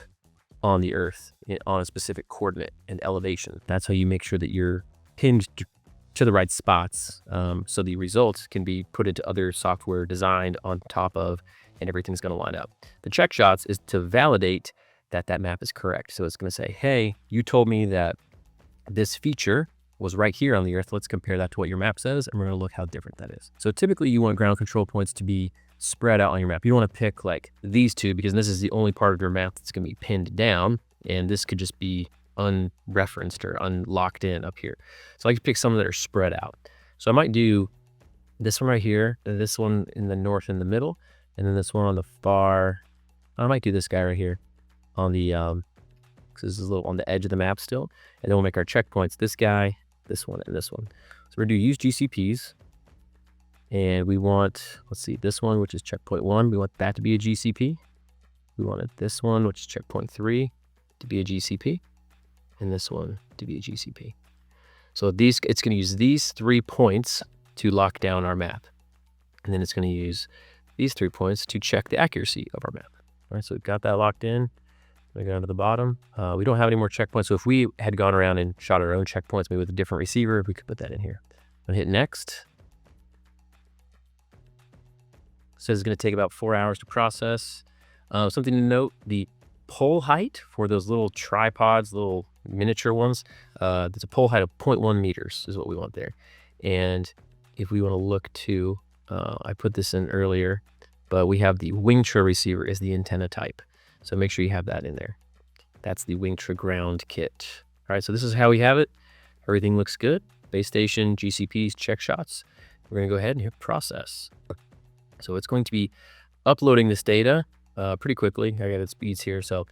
on the Earth on a specific coordinate and elevation. That's how you make sure that you're pinned to the right spots. So the results can be put into other software designed on top of, and everything's gonna line up. The Checkshots is to validate that that map is correct. So it's gonna say, hey, you told me that this feature was right here on the Earth. Let's compare that to what your map says, and we're gonna look how different that is. So typically you want ground control points to be spread out on your map. You don't wanna pick like these two because this is the only part of your map that's gonna be pinned down, and this could just be unreferenced or unlocked in up here. So I like to pick some that are spread out. So I might do this one right here, and this one in the north in the middle, and then this one on the far, I might do this guy right here on the, because this is a little on the edge of the map still, and then we'll make our checkpoints, this guy, this one, and this one. So we're gonna do use GCPs, and we want, let's see, this one, which is checkpoint 1, we want that to be a GCP. We wanted this one, which is checkpoint 3, to be a GCP, and this one to be a GCP. So these, it's gonna use these 3 points to lock down our map, and then it's gonna use these 3 points to check the accuracy of our map. All right, so we've got that locked in. We go down to the bottom. We don't have any more checkpoints. So if we had gone around and shot our own checkpoints, maybe with a different receiver, we could put that in here. I'm gonna hit next. Says it's gonna take about 4 hours to process. Something to note, the pole height for those little tripods, little miniature ones, there's a pole height of 0.1 meters is what we want there. And if we wanna look to, I put this in earlier, but we have the Wingtra receiver is the antenna type. So make sure you have that in there. That's the Wingtra ground kit. All right, so this is how we have it. Everything looks good. Base station, GCPs, Checkshots. We're gonna go ahead and hit process. So it's going to be uploading this data pretty quickly. I got its speeds here. So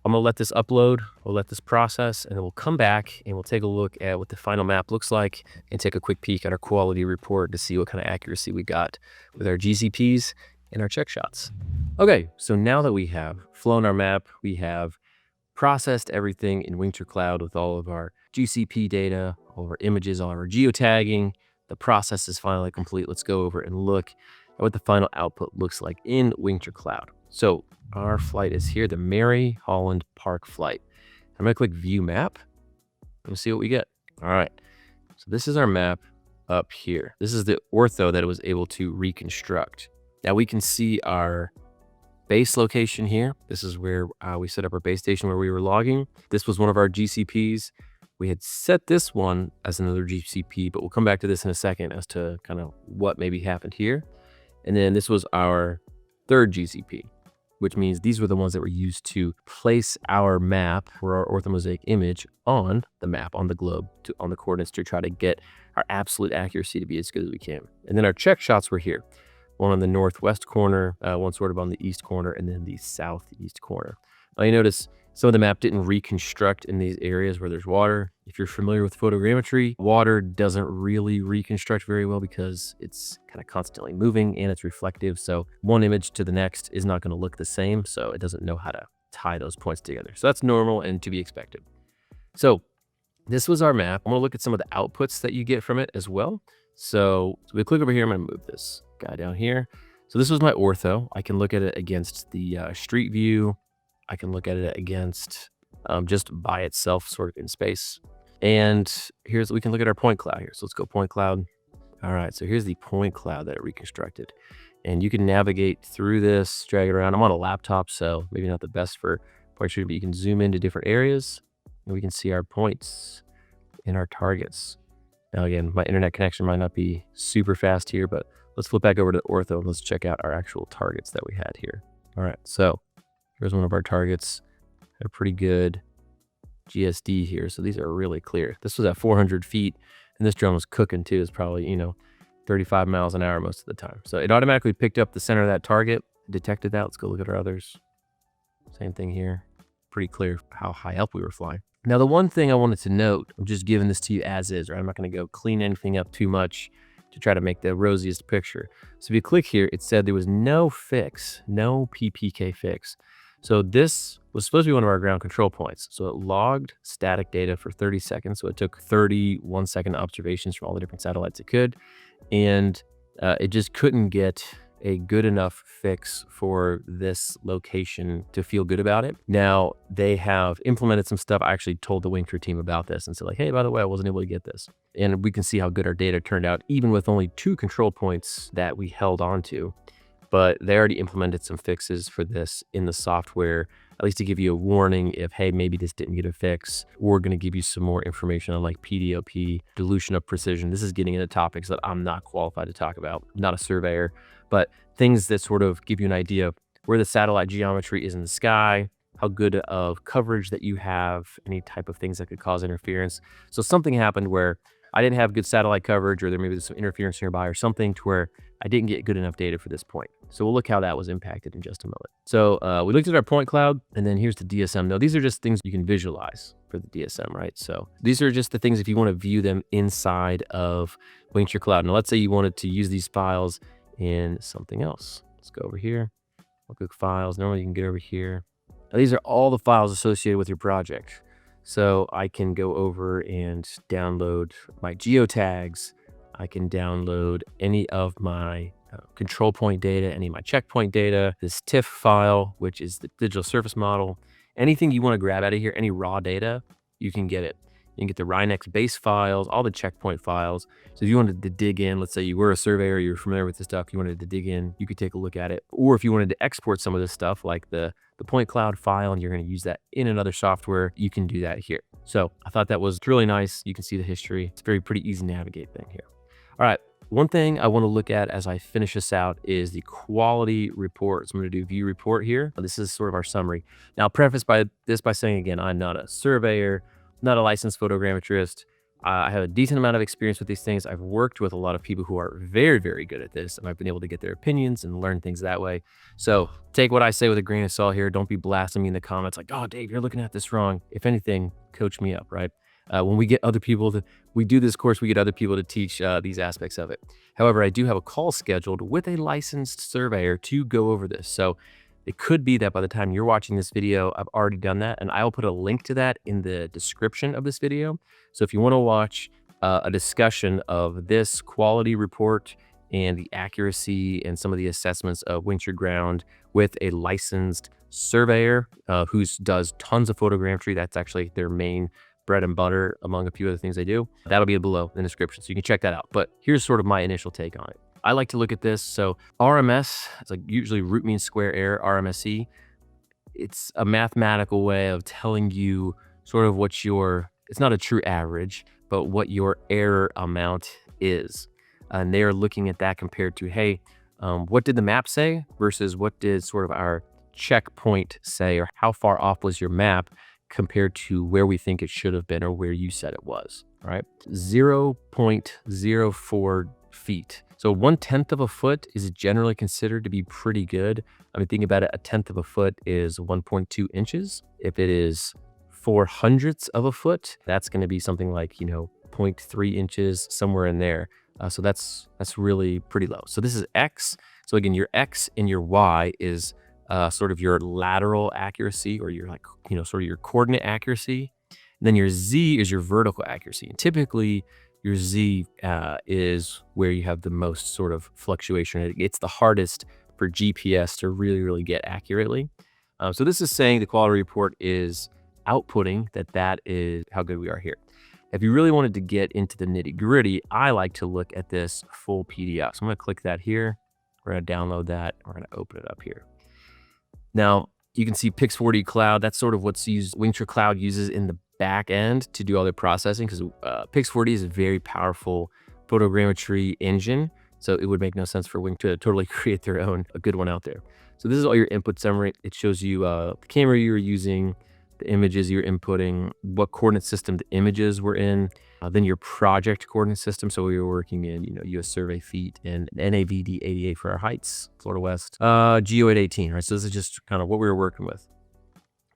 I'm gonna let this upload, we'll let this process, and then we'll come back and we'll take a look at what the final map looks like and take a quick peek at our quality report to see what kind of accuracy we got with our GCPs and our Checkshots. Okay, so now that we have flown our map, we have processed everything in Wingtra Cloud with all of our GCP data, all of our images, all of our geotagging, the process is finally complete. Let's go over and look at what the final output looks like in Wingtra Cloud. So our flight is here, the Mary Holland Park flight. I'm gonna click view map and see what we get. All right, so this is our map up here. This is the ortho that it was able to reconstruct. Now we can see our base location here. This is where we set up our base station where we were logging. This was one of our GCPs. We had set this one as another GCP, but we'll come back to this in a second as to kind of what maybe happened here. And then this was our third GCP, which means these were the ones that were used to place our map for our orthomosaic image on the map, on the globe, on the coordinates to try to get our absolute accuracy to be as good as we can. And then our Checkshots were here. One on the northwest corner, one sort of on the east corner, and then the southeast corner. Now you notice some of the map didn't reconstruct in these areas where there's water. If you're familiar with photogrammetry, water doesn't really reconstruct very well because it's kind of constantly moving and it's reflective. So one image to the next is not going to look the same. So it doesn't know how to tie those points together. So that's normal and to be expected. So this was our map. I'm gonna look at some of the outputs that you get from it as well. So we click over here. I'm gonna move this guy down here. So this was my ortho. I can look at it against the street view. I can look at it against just by itself, sort of in space. And we can look at our point cloud here. So let's go point cloud. All right, so here's the point cloud that it reconstructed. And you can navigate through this, drag it around. I'm on a laptop, so maybe not the best for point shooting, but you can zoom into different areas and we can see our points and our targets. Now again, my internet connection might not be super fast here, but let's flip back over to ortho and let's check out our actual targets that we had here. All right, so here's one of our targets. A pretty good GSD here. So these are really clear. This was at 400 feet and this drone was cooking too. It's probably, 35 miles an hour most of the time. So it automatically picked up the center of that target, detected that. Let's go look at our others. Same thing here. Pretty clear how high up we were flying. Now, the one thing I wanted to note, I'm just giving this to you as is, right? I'm not going to go clean anything up too much to try to make the rosiest picture. So if you click here, it said there was no fix, no PPK fix. So this was supposed to be one of our ground control points. So it logged static data for 30 seconds. So it took 30 1-second observations from all the different satellites it could. And it just couldn't get a good enough fix for this location to feel good about it. Now, they have implemented some stuff. I actually told the Wingtra team about this and said like, hey, by the way, I wasn't able to get this. And we can see how good our data turned out, even with only 2 control points that we held on to. But they already implemented some fixes for this in the software, at least to give you a warning if, hey, maybe this didn't get a fix. We're going to give you some more information on like PDOP, dilution of precision. This is getting into topics that I'm not qualified to talk about. I'm not a surveyor, but things that sort of give you an idea of where the satellite geometry is in the sky, how good of coverage that you have, any type of things that could cause interference. So something happened where I didn't have good satellite coverage, or there maybe was some interference nearby or something to where I didn't get good enough data for this point. So we'll look how that was impacted in just a moment. So we looked at our point cloud, and then here's the DSM. Now, these are just things you can visualize for the DSM, right? So these are just the things if you want to view them inside of Wingtra Cloud. Now, let's say you wanted to use these files in something else. Let's go over here. I'll click files. Normally you can get over here. Now, these are all the files associated with your project. So I can go over and download my geotags. I can download any of my control point data, any of my checkpoint data, this TIFF file, which is the digital surface model. Anything you want to grab out of here, any raw data, you can get it. You can get the Rhinex base files, all the checkpoint files. So if you wanted to dig in, let's say you were a surveyor, you're familiar with this stuff, you wanted to dig in, you could take a look at it. Or if you wanted to export some of this stuff, like the point cloud file, and you're going to use that in another software, you can do that here. So I thought that was really nice. You can see the history. It's a pretty easy to navigate thing here. All right. One thing I want to look at as I finish this out is the quality report. So I'm going to do view report here. This is sort of our summary. Now, I'll preface by saying again, I'm not a surveyor, not a licensed photogrammetrist. I have a decent amount of experience with these things. I've worked with a lot of people who are very, very good at this, and I've been able to get their opinions and learn things that way. So take what I say with a grain of salt here. Don't be blasting me in the comments like, oh, Dave, you're looking at this wrong. If anything, coach me up, right? When we get other people we do this course, we get other people to teach these aspects of it. However, I do have a call scheduled with a licensed surveyor to go over this. So it could be that by the time you're watching this video, I've already done that, and I'll put a link to that in the description of this video. So if you want to watch a discussion of this quality report and the accuracy and some of the assessments of Wingtra Ground with a licensed surveyor who does tons of photogrammetry, that's actually their main bread and butter among a few other things they do, that'll be below in the description, so you can check that out. But here's sort of my initial take on it. I like to look at this. So RMS, it's like usually root mean square error, RMSE. It's a mathematical way of telling you sort of what it's not a true average, but what your error amount is. And they're looking at that compared to, hey, what did the map say versus what did sort of our checkpoint say, or how far off was your map compared to where we think it should have been or where you said it was, right? 0.04 feet. So 1/10 of a foot is generally considered to be pretty good. I mean, think about it, 1/10 of a foot is 1.2 inches. If it is 4/100ths of a foot, that's going to be something like, 0.3 inches, somewhere in there. So that's really pretty low. So this is X. So again, your X and your Y is sort of your lateral accuracy, or your sort of your coordinate accuracy. then your Z is your vertical accuracy. And typically your Z is where you have the most sort of fluctuation. It's the hardest for GPS to really get accurately. So this is saying the quality report is outputting that is how good we are here. If you really wanted to get into the nitty gritty, I like to look at this full PDF. So I'm gonna click that here. We're gonna download that. We're gonna open it up here. Now you can see Pix4D Cloud. That's sort of what's used. Wingtra Cloud uses in the back end to do all their processing, because Pix4D is a very powerful photogrammetry engine. So it would make no sense for Wingtra to totally create their own, a good one out there. So this is all your input summary. It shows you the camera you're using, the images you're inputting, what coordinate system the images were in, then your project coordinate system. So we were working in, US survey feet and NAVD 88 for our heights, Florida West, Geo 818, right? So this is just kind of what we were working with.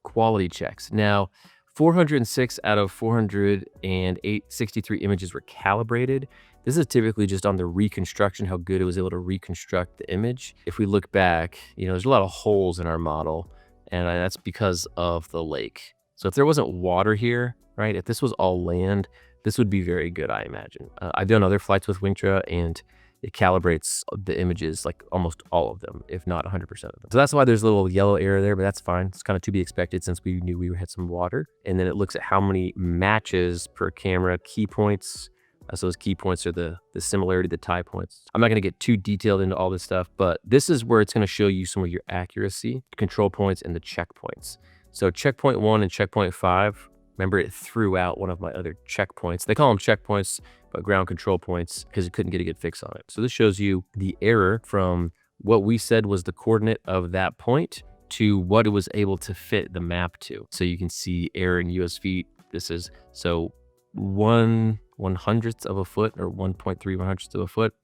Quality checks. Now, 406 out of 463 images were calibrated. This is typically just on the reconstruction, how good it was able to reconstruct the image. If we look back, there's a lot of holes in our model, and that's because of the lake. So if there wasn't water here, right, if this was all land, this would be very good, I imagine. I've done other flights with Wingtra, and it calibrates the images, like almost all of them, if not 100% of them. So that's why there's a little yellow error there, but that's fine. It's kind of to be expected since we knew we had some water. And then it looks at how many matches per camera, key points. So those key points are the similarity, the tie points. I'm not going to get too detailed into all this stuff, but this is where it's going to show you some of your accuracy, control points, and the checkpoints. So checkpoint 1 and checkpoint 5, remember it threw out one of my other checkpoints. They call them checkpoints, but ground control points, because it couldn't get a good fix on it. So this shows you the error from what we said was the coordinate of that point to what it was able to fit the map to. So you can see error in US feet. This is so 1/100th of a foot, or 1.3 of a foot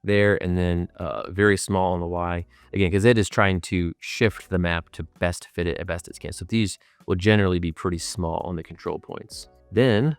there, and then very small on the Y, again, because it is trying to shift the map to best fit it as best it can. So these will generally be pretty small on the control points. Then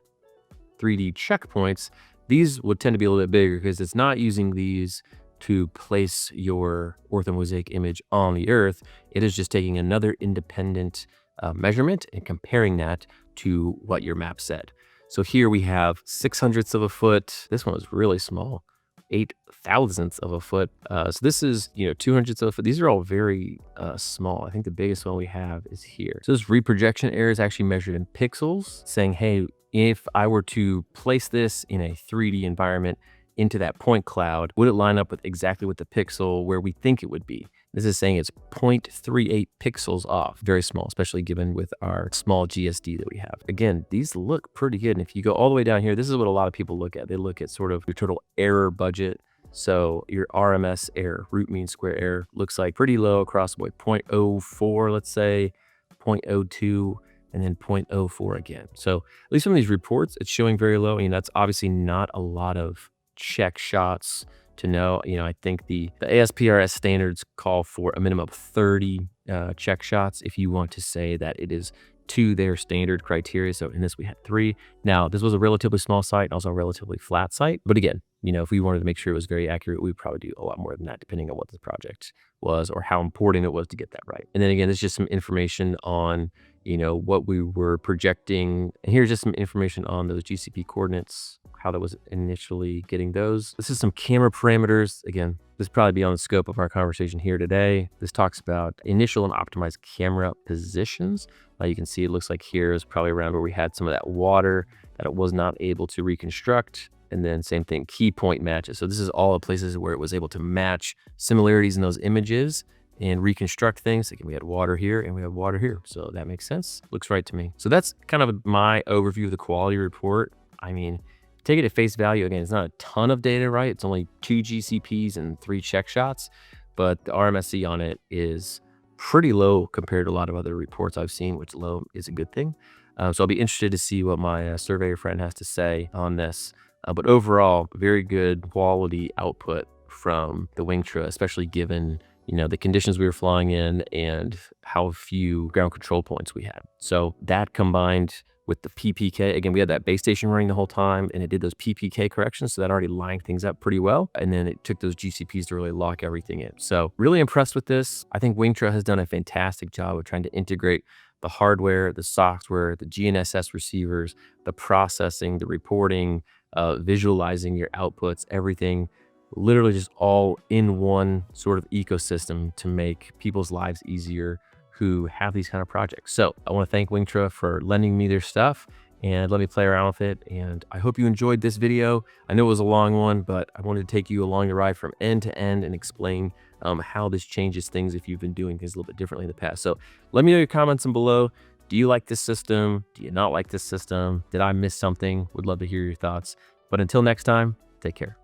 3D checkpoints, these would tend to be a little bit bigger, because it's not using these to place your orthomosaic image on the Earth. It is just taking another independent measurement and comparing that to what your map said. So here we have 600ths of a foot. This one was really small, 8,000ths of a foot. So this is, 200ths of a foot. These are all very small. I think the biggest one we have is here. So this reprojection error is actually measured in pixels, saying, hey, if I were to place this in a 3D environment into that point cloud, would it line up with exactly with the pixel where we think it would be? This is saying it's 0.38 pixels off. Very small, especially given with our small GSD that we have. Again, these look pretty good. And if you go all the way down here, this is what a lot of people look at. They look at sort of your total error budget. So your RMS error, root mean square error, looks like pretty low across the board. 0.04, let's say, 0.02, and then 0.04 again. So at least from these reports, it's showing very low. That's obviously not a lot of Checkshots to know. I think the ASPRS standards call for a minimum of 30 Checkshots if you want to say that it is to their standard criteria. So in this, we had 3. Now, this was a relatively small site and also a relatively flat site. But again, if we wanted to make sure it was very accurate, we'd probably do a lot more than that, depending on what the project was or how important it was to get that right. And then again, there's just some information on, what we were projecting. And here's just some information on those GCP coordinates, how that was initially getting those. This is some camera parameters. Again, this probably beyond the scope of our conversation here today. This talks about initial and optimized camera positions. You can see it looks like here is probably around where we had some of that water that it was not able to reconstruct. And then same thing, key point matches. So this is all the places where it was able to match similarities in those images and reconstruct things. Again, we had water here and we have water here. So that makes sense. Looks right to me. So that's kind of my overview of the quality report. Take it at face value. Again, it's not a ton of data, right? It's only 2 GCPs and 3 Checkshots, but the RMSE on it is pretty low compared to a lot of other reports I've seen, which low is a good thing. So I'll be interested to see what my surveyor friend has to say on this. But overall, very good quality output from the Wingtra, especially given the conditions we were flying in and how few ground control points we had. So that combined with the PPK, again, we had that base station running the whole time, and it did those PPK corrections, so that already lined things up pretty well. And then it took those GCPs to really lock everything in. So really impressed with this. I think Wingtra has done a fantastic job of trying to integrate the hardware, the software, the GNSS receivers, the processing, the reporting, visualizing your outputs, everything literally just all in one sort of ecosystem to make people's lives easier who have these kind of projects. So I want to thank Wingtra for lending me their stuff and let me play around with it. And I hope you enjoyed this video. I know it was a long one, but I wanted to take you along the ride from end to end and explain how this changes things if you've been doing things a little bit differently in the past. So let me know your comments down below. Do you like this system? Do you not like this system? Did I miss something? Would love to hear your thoughts. But until next time, take care.